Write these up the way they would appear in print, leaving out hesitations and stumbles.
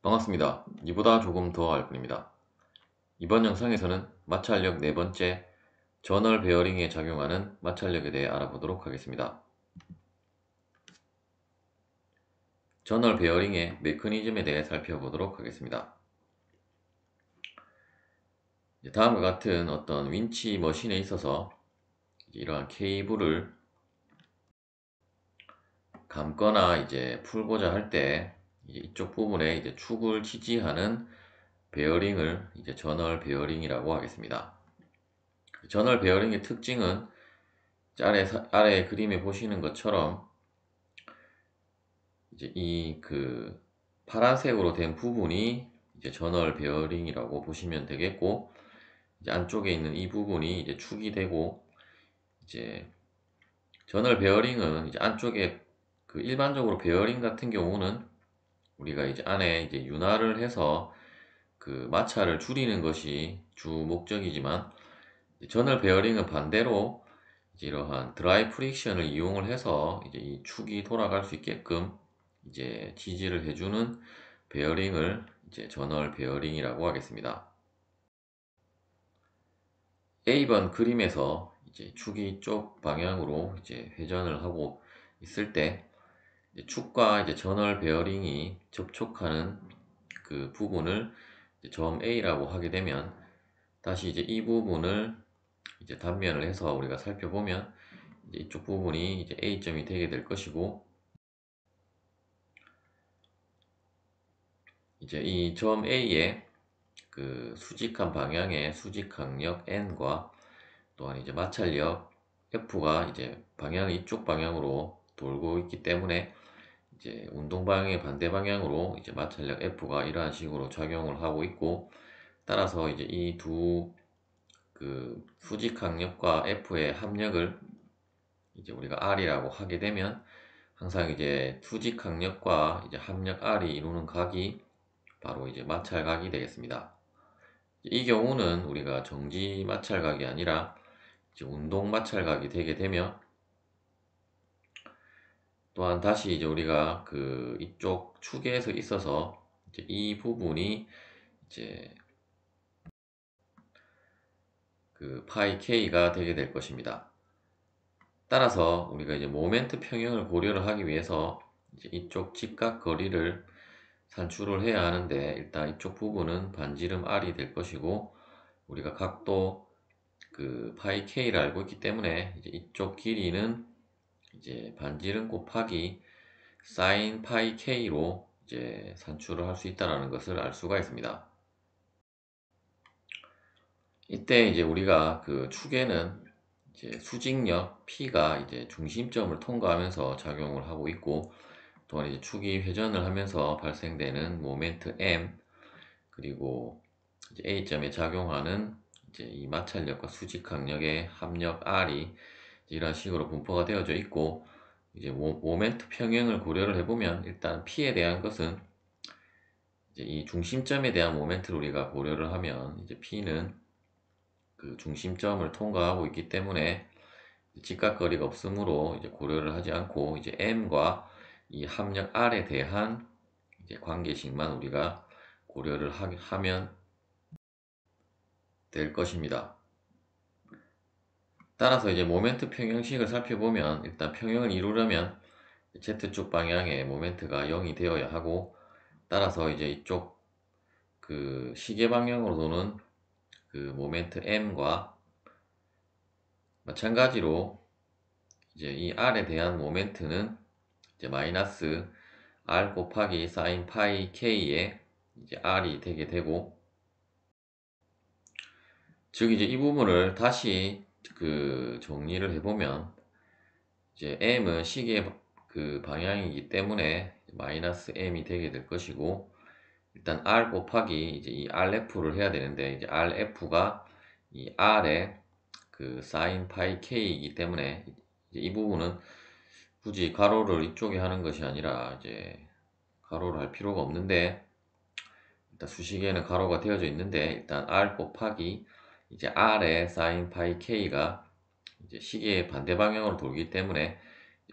반갑습니다. 이보다 조금 더 알 뿐입니다. 이번 영상에서는 마찰력 네 번째, 저널 베어링에 작용하는 마찰력에 대해 알아보도록 하겠습니다. 저널 베어링의 메커니즘에 대해 살펴보도록 하겠습니다. 다음과 같은 어떤 윈치 머신에 있어서 이러한 케이블을 감거나 풀고자 할 때 이쪽 부분에 축을 지지하는 베어링을 저널 베어링이라고 하겠습니다. 저널 베어링의 특징은 아래 그림에 보시는 것처럼 파란색으로 된 부분이 저널 베어링이라고 보시면 되겠고, 안쪽에 있는 이 부분이 축이 되고, 이제 저널 베어링은 안쪽에 일반적으로 베어링 같은 경우는 우리가 안에 윤활을 해서 마찰을 줄이는 것이 주 목적이지만, 저널 베어링은 반대로 이러한 드라이 프릭션을 이용을 해서 이 축이 돌아갈 수 있게끔 지지를 해주는 베어링을 저널 베어링이라고 하겠습니다. A번 그림에서 축이 이쪽 방향으로 회전을 하고 있을 때 축과 저널 베어링이 접촉하는 그 부분을 점 A라고 하게 되면, 다시 이 부분을 단면을 해서 우리가 살펴보면 이쪽 부분이 A점이 되게 될 것이고, 이 점 A의 수직한 방향의 수직항력 N과 또한 마찰력 F가 방향이 이쪽 방향으로 돌고 있기 때문에 운동 방향의 반대 방향으로 마찰력 F가 이러한 식으로 작용을 하고 있고, 따라서 이 두 수직항력과 F의 합력을 우리가 R이라고 하게 되면, 항상 수직항력과 합력 R이 이루는 각이 바로 마찰각이 되겠습니다. 이 경우는 우리가 정지 마찰각이 아니라 운동 마찰각이 되게 되며, 또한 다시 우리가 이쪽 축에서 있어서 이 부분이 파이 K가 되게 될 것입니다. 따라서 우리가 모멘트 평형을 고려를 하기 위해서 이쪽 직각 거리를 산출을 해야 하는데, 일단 이쪽 부분은 반지름 R이 될 것이고, 우리가 각도 파이 K를 알고 있기 때문에 이쪽 길이는 반지름 곱하기 사인 파이 K로 산출을 할 수 있다는 것을 알 수가 있습니다. 이때 우리가 축에는 수직력 P가 중심점을 통과하면서 작용을 하고 있고, 또한 축이 회전을 하면서 발생되는 모멘트 M, 그리고 A점에 작용하는 이 마찰력과 수직항력의 합력 R이 이런 식으로 분포가 되어져 있고, 모멘트 평형을 고려를 해보면 일단 P에 대한 것은 이 중심점에 대한 모멘트를 우리가 고려를 하면 P는 중심점을 통과하고 있기 때문에 직각거리가 없으므로 고려를 하지 않고 M과 이 합력 R에 대한 관계식만 우리가 고려를 하면 될 것입니다. 따라서 모멘트 평형식을 살펴보면, 일단 평형을 이루려면 Z축 방향의 모멘트가 0이 되어야 하고, 따라서 이쪽 시계 방향으로 도는 모멘트 M과 마찬가지로 이 R에 대한 모멘트는 마이너스 R 곱하기 사인 파이 K의 R이 되게 되고, 즉 이 부분을 다시 정리를 해보면, M은 시계 방향이기 때문에 마이너스 M이 되게 될 것이고, 일단 R 곱하기 이 RF를 해야 되는데, RF가 이 R의 사인 파이 K이기 때문에 이 부분은 굳이 가로를 이쪽에 하는 것이 아니라 가로를 할 필요가 없는데, 일단 수식에는 가로가 되어져 있는데, 일단 R 곱하기 R의 사인 파이 K가 시계의 반대 방향으로 돌기 때문에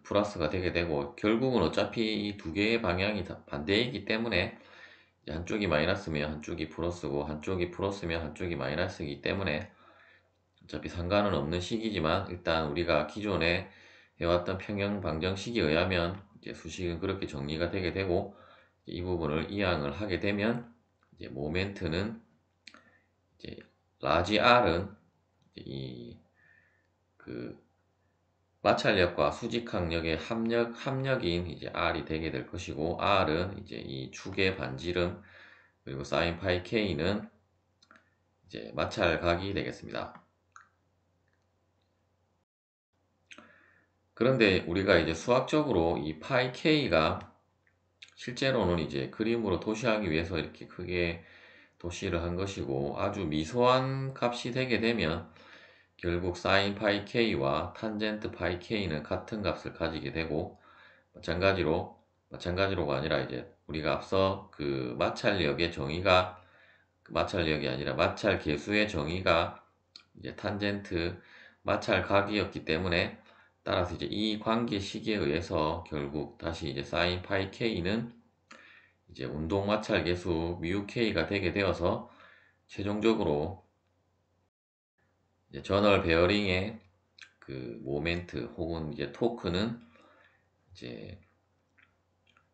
플러스가 되게 되고, 결국은 어차피 이 두 개의 방향이 다 반대이기 때문에 한쪽이 마이너스면 한쪽이 플러스고 한쪽이 플러스면 한쪽이 마이너스이기 때문에 어차피 상관은 없는 식이지만 일단 우리가 기존에 해왔던 평형 방정식에 의하면 이제 수식은 그렇게 정리가 되게 되고 이 부분을 이항을 하게 되면 이제 모멘트는 이제 라지 R은 이 그 마찰력과 수직항력의 합력인 이제 R이 되게 될 것이고 R은 이제 이 축의 반지름 그리고 sin 파이 K는 이제 마찰각이 되겠습니다. 그런데 우리가 이제 수학적으로 이 파이 K가 실제로는 이제 그림으로 도시하기 위해서 이렇게 크게 도시를 한 것이고 아주 미소한 값이 되게 되면 결국 sin 파이 K와 탄젠트 파이 K는 같은 값을 가지게 되고 마찬가지로가 아니라 이제 우리가 앞서 그 마찰력의 정의가 마찰력이 아니라 마찰 계수의 정의가 이제 탄젠트 마찰각이었기 때문에 따라서 이제 이 관계식에 의해서 결국 다시 이제 sin 파이 k는 이제 운동 마찰 계수 mu k가 되게 되어서 최종적으로 이제 저널 베어링의 그 모멘트 혹은 이제 토크는 이제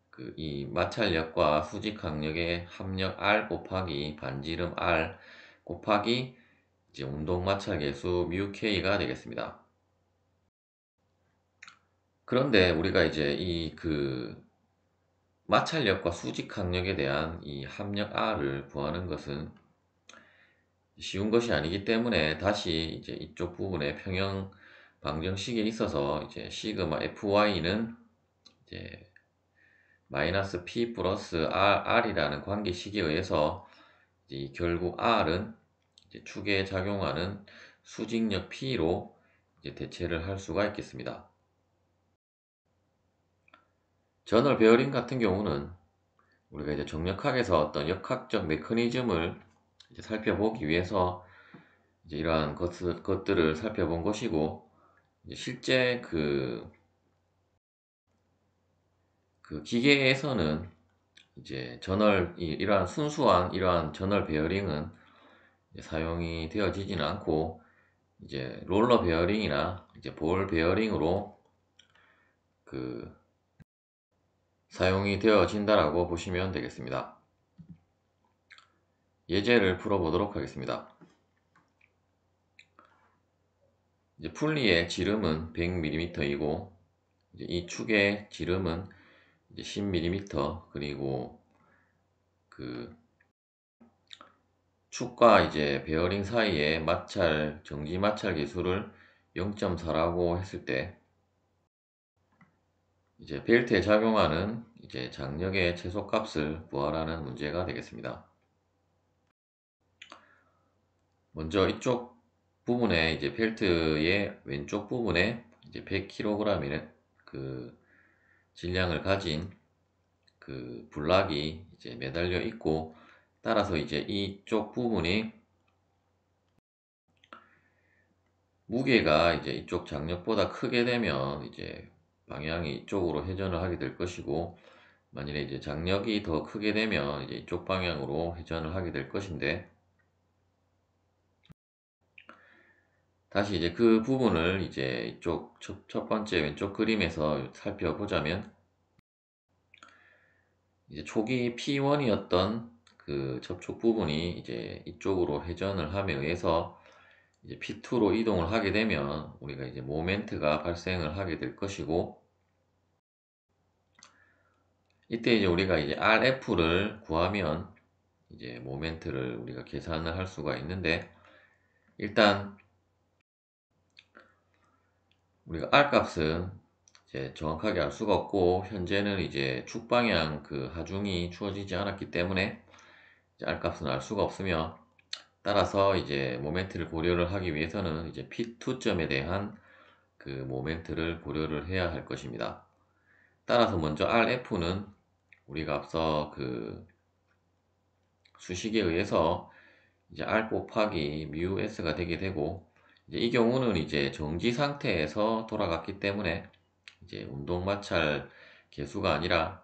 그 이 마찰력과 수직항력의 합력 R 곱하기 반지름 R 곱하기 이제 운동 마찰 계수 mu k가 되겠습니다. 그런데 우리가 이제 이 그 마찰력과 수직항력에 대한 이 합력 R을 구하는 것은 쉬운 것이 아니기 때문에 다시 이제 이쪽 부분의 평형 방정식에 있어서 이제 시그마 FY는 이제 마이너스 P 플러스 R이라는 관계식에 의해서 이제 결국 R은 이제 축에 작용하는 수직력 P로 이제 대체를 할 수가 있겠습니다. 저널 베어링 같은 경우는 우리가 이제 정력학에서 어떤 역학적 메커니즘을 이제 살펴보기 위해서 이제 이러한 것들을 살펴본 것이고 이제 실제 그 기계에서는 이제 이러한 순수한 이러한 저널 베어링은 사용이 되어지지는 않고 이제 롤러 베어링이나 이제 볼 베어링으로 그 사용이 되어진다라고 보시면 되겠습니다. 예제를 풀어보도록 하겠습니다. 이제 풀리의 지름은 100mm이고 이 축의 지름은 이제 10mm 그리고 그 축과 이제 베어링 사이의 정지 마찰 계수를 0.4라고 했을 때 이제 벨트에 작용하는 이제 장력의 최소값을 구하라는 문제가 되겠습니다. 먼저 이쪽 부분에 이제 벨트의 왼쪽 부분에 이제 100kg의 그 질량을 가진 그 블락이 이제 매달려 있고 따라서 이제 이쪽 부분이 무게가 이제 이쪽 장력보다 크게 되면 이제 방향이 이쪽으로 회전을 하게 될 것이고 만일에 이제 장력이 더 크게 되면 이제 이쪽 방향으로 회전을 하게 될 것인데 다시 이제 그 부분을 이제 이쪽 첫 번째 왼쪽 그림에서 살펴보자면 이제 초기 P1이었던 그 접촉 부분이 이제 이쪽으로 회전을 함에 의해서 이제 P2로 이동을 하게 되면 우리가 이제 모멘트가 발생을 하게 될 것이고 이때 이제 우리가 이제 RF를 구하면 이제 모멘트를 우리가 계산을 할 수가 있는데 일단 우리가 R 값은 이제 정확하게 알 수가 없고 현재는 이제 축방향 그 하중이 주어지지 않았기 때문에 이제 R 값은 알 수가 없으며 따라서 이제 모멘트를 고려를 하기 위해서는 이제 P2점에 대한 그 모멘트를 고려를 해야 할 것입니다. 따라서 먼저 RF는 우리가 앞서 그 수식에 의해서 이제 R 곱하기 mu S가 되게 되고 이제 이 경우는 이제 정지 상태에서 돌아갔기 때문에 이제 운동 마찰 계수가 아니라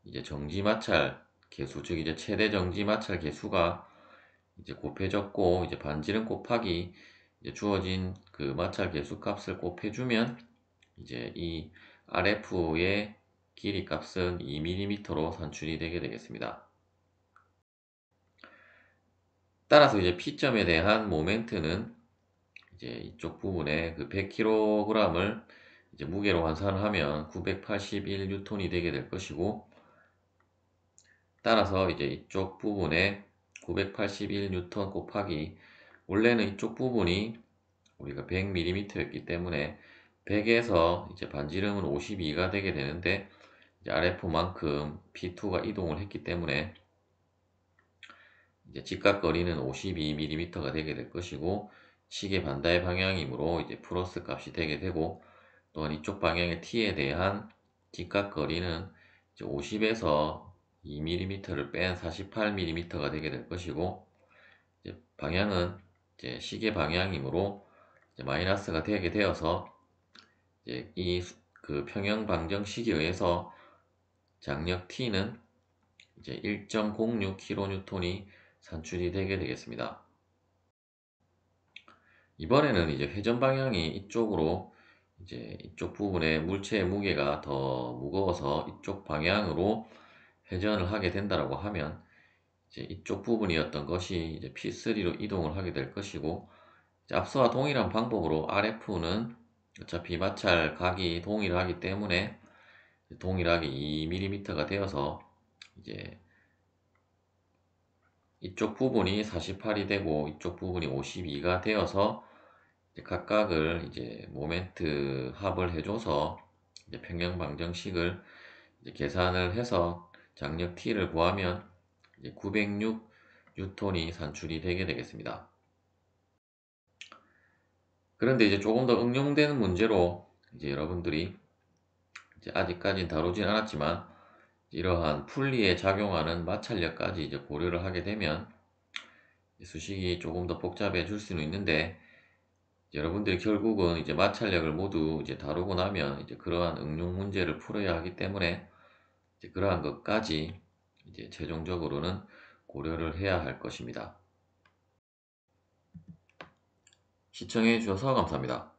이제 정지 마찰 개수, 즉 이제 최대 정지 마찰 개수가 이제 곱해졌고, 이제 반지름 곱하기 이제 주어진 그 마찰 개수 값을 곱해주면 이제 이 RF의 길이 값은 2mm로 산출이 되게 되겠습니다. 따라서 이제 P점에 대한 모멘트는 이제 이쪽 부분에 그 100kg을 이제 무게로 환산하면 981N이 되게 될 것이고, 따라서 이제 이쪽 부분에 981N 곱하기, 원래는 이쪽 부분이 우리가 100mm였기 때문에 100에서 이제 반지름은 52가 되게 되는데, 이제 RF만큼 P2가 이동을 했기 때문에 이제 직각거리는 52mm가 되게 될 것이고, 시계 반대 방향이므로 이제 플러스 값이 되게 되고, 또한 이쪽 방향의 T에 대한 직각거리는 이제 50에서 2mm를 뺀 48mm가 되게 될 것이고, 이제 방향은 이제 시계 방향이므로 이제 마이너스가 되게 되어서 이제 이 그 평형 방정식에 의해서 장력 T는 이제 1.06kN이 산출이 되게 되겠습니다. 이번에는 이제 회전 방향이 이쪽으로, 이제 이쪽 부분에 물체의 무게가 더 무거워서 이쪽 방향으로 회전을 하게 된다라고 하면, 이제 이쪽 부분이었던 것이 이제 P3로 이동을 하게 될 것이고, 이제 앞서와 동일한 방법으로 RF는 어차피 마찰 각이 동일하기 때문에 동일하게 2mm가 되어서 이제 이쪽 부분이 48이 되고 이쪽 부분이 52가 되어서 이제 각각을 이제 모멘트 합을 해줘서 이제 평형 방정식을 이제 계산을 해서 장력 T를 구하면 이제 906N이 산출이 되게 되겠습니다. 그런데 이제 조금 더 응용되는 문제로 이제 여러분들이 이제 아직까지는 다루진 않았지만, 이러한 풀리에 작용하는 마찰력까지 이제 고려를 하게 되면 수식이 조금 더 복잡해질 수는 있는데, 여러분들이 결국은 이제 마찰력을 모두 이제 다루고 나면 이제 그러한 응용 문제를 풀어야 하기 때문에 이제 그러한 것까지 이제 최종적으로는 고려를 해야 할 것입니다. 시청해 주셔서 감사합니다.